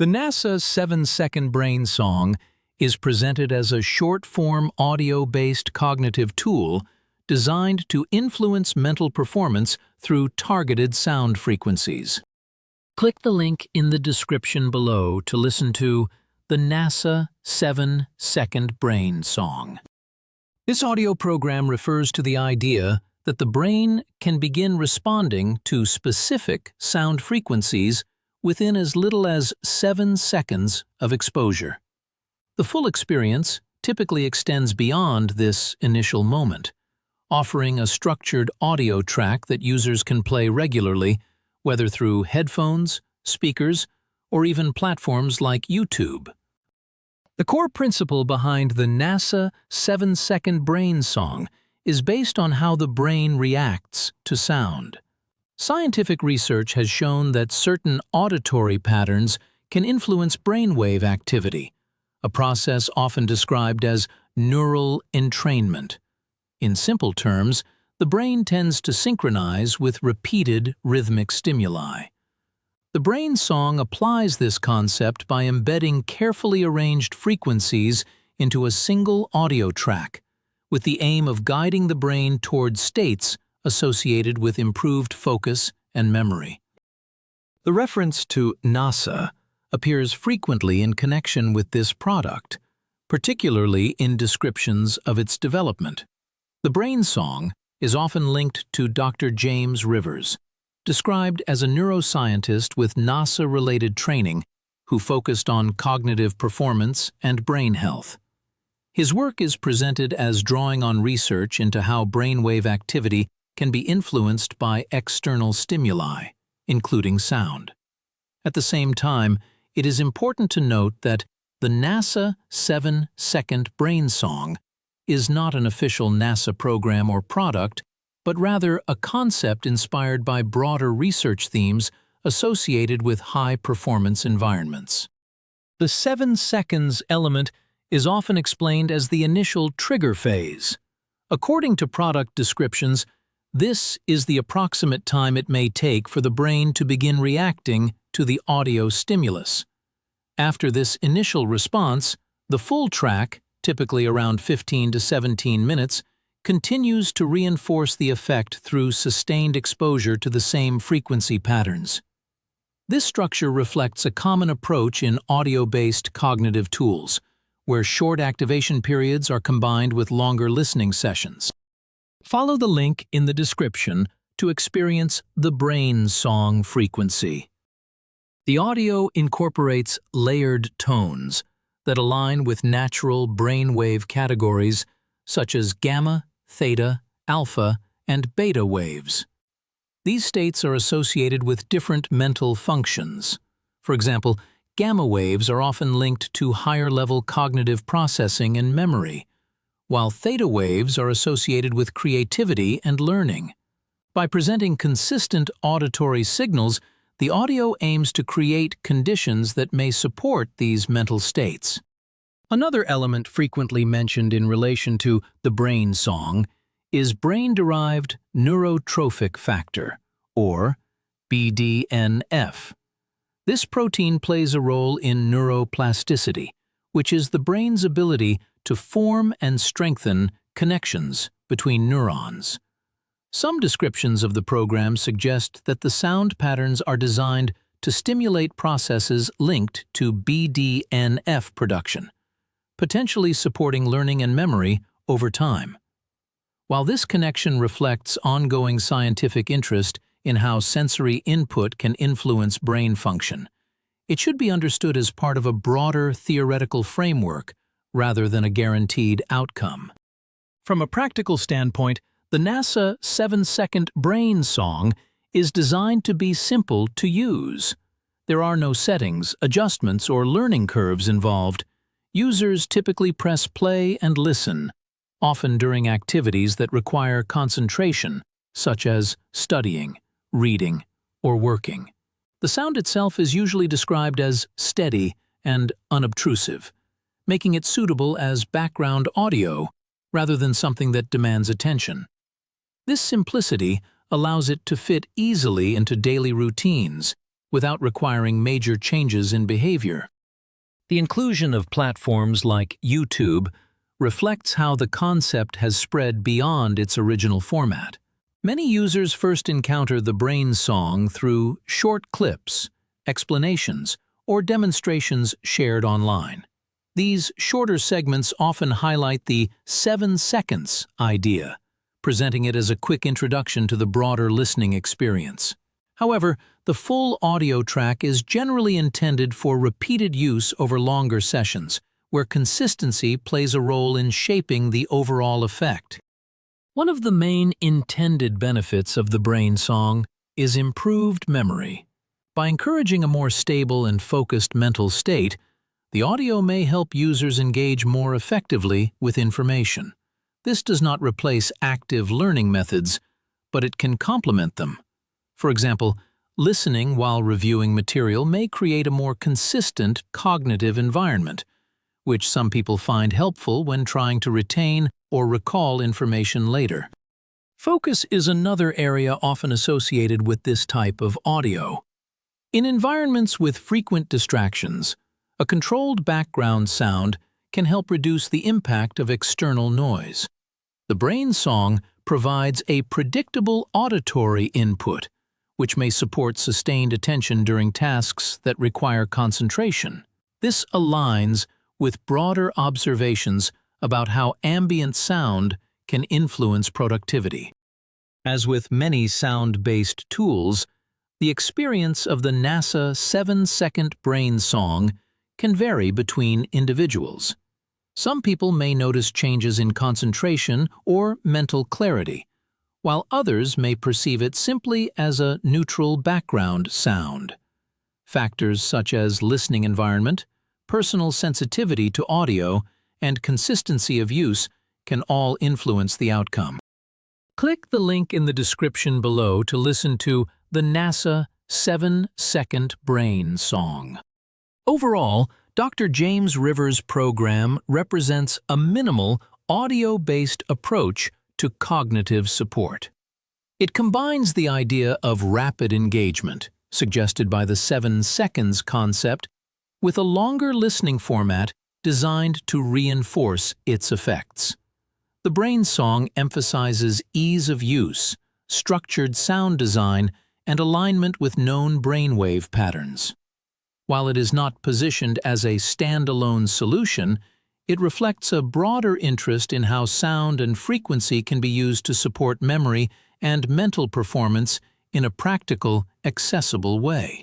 The NASA 7-second brain song is presented as a short-form audio-based cognitive tool designed to influence mental performance through targeted sound frequencies. Click the link in the description below to listen to the NASA 7-second brain song. This audio program refers to the idea that the brain can begin responding to specific sound frequencies within as little as 7 seconds of exposure. The full experience typically extends beyond this initial moment, offering a structured audio track that users can play regularly, whether through headphones, speakers, or even platforms like YouTube. The core principle behind the NASA 7-second brain song is based on how the brain reacts to sound. Scientific research has shown that certain auditory patterns can influence brainwave activity, a process often described as neural entrainment. In simple terms, the brain tends to synchronize with repeated rhythmic stimuli. The brain song applies this concept by embedding carefully arranged frequencies into a single audio track, with the aim of guiding the brain toward states associated with improved focus and memory. The reference to NASA appears frequently in connection with this product, particularly in descriptions of its development. The brain song is often linked to Dr. James Rivers, described as a neuroscientist with NASA-related training who focused on cognitive performance and brain health. His work is presented as drawing on research into how brainwave activity can be influenced by external stimuli, including sound. At the same time, it is important to note that the NASA 7-second brain song is not an official NASA program or product, but rather a concept inspired by broader research themes associated with high-performance environments. The 7 seconds element is often explained as the initial trigger phase. According to product descriptions, this is the approximate time it may take for the brain to begin reacting to the audio stimulus. After this initial response, the full track, typically around 15 to 17 minutes, continues to reinforce the effect through sustained exposure to the same frequency patterns. This structure reflects a common approach in audio-based cognitive tools, where short activation periods are combined with longer listening sessions. Follow the link in the description to experience the brain song frequency. The audio incorporates layered tones that align with natural brainwave categories such as gamma, theta, alpha, and beta waves. These states are associated with different mental functions. For example, gamma waves are often linked to higher-level cognitive processing and memory, while theta waves are associated with creativity and learning. By presenting consistent auditory signals, the audio aims to create conditions that may support these mental states. Another element frequently mentioned in relation to the brain song is brain-derived neurotrophic factor, or BDNF. This protein plays a role in neuroplasticity, which is the brain's ability to form and strengthen connections between neurons. Some descriptions of the program suggest that the sound patterns are designed to stimulate processes linked to BDNF production, potentially supporting learning and memory over time. While this connection reflects ongoing scientific interest in how sensory input can influence brain function, it should be understood as part of a broader theoretical framework rather than a guaranteed outcome. From a practical standpoint, the NASA 7-second brain song is designed to be simple to use. There are no settings, adjustments, or learning curves involved. Users typically press play and listen, often during activities that require concentration, such as studying, reading, or working. The sound itself is usually described as steady and unobtrusive, making it suitable as background audio rather than something that demands attention. This simplicity allows it to fit easily into daily routines, without requiring major changes in behavior. The inclusion of platforms like YouTube reflects how the concept has spread beyond its original format. Many users first encounter the brain song through short clips, explanations, or demonstrations shared online. These shorter segments often highlight the 7 seconds idea, presenting it as a quick introduction to the broader listening experience. However, the full audio track is generally intended for repeated use over longer sessions, where consistency plays a role in shaping the overall effect. One of the main intended benefits of the brain song is improved memory. By encouraging a more stable and focused mental state, the audio may help users engage more effectively with information. This does not replace active learning methods, but it can complement them. For example, listening while reviewing material may create a more consistent cognitive environment, which some people find helpful when trying to retain or recall information later. Focus is another area often associated with this type of audio. In environments with frequent distractions, a controlled background sound can help reduce the impact of external noise. The brain song provides a predictable auditory input, which may support sustained attention during tasks that require concentration. This aligns with broader observations about how ambient sound can influence productivity. As with many sound-based tools, the experience of the NASA 7-second brain song can vary between individuals. Some people may notice changes in concentration or mental clarity, while others may perceive it simply as a neutral background sound. Factors such as listening environment, personal sensitivity to audio, and consistency of use can all influence the outcome. Click the link in the description below to listen to the NASA 7-second brain song. Overall, Dr. James Rivers' program represents a minimal, audio-based approach to cognitive support. It combines the idea of rapid engagement, suggested by the 7 seconds concept, with a longer listening format designed to reinforce its effects. The brain song emphasizes ease of use, structured sound design, and alignment with known brainwave patterns. While it is not positioned as a standalone solution, it reflects a broader interest in how sound and frequency can be used to support memory and mental performance in a practical, accessible way.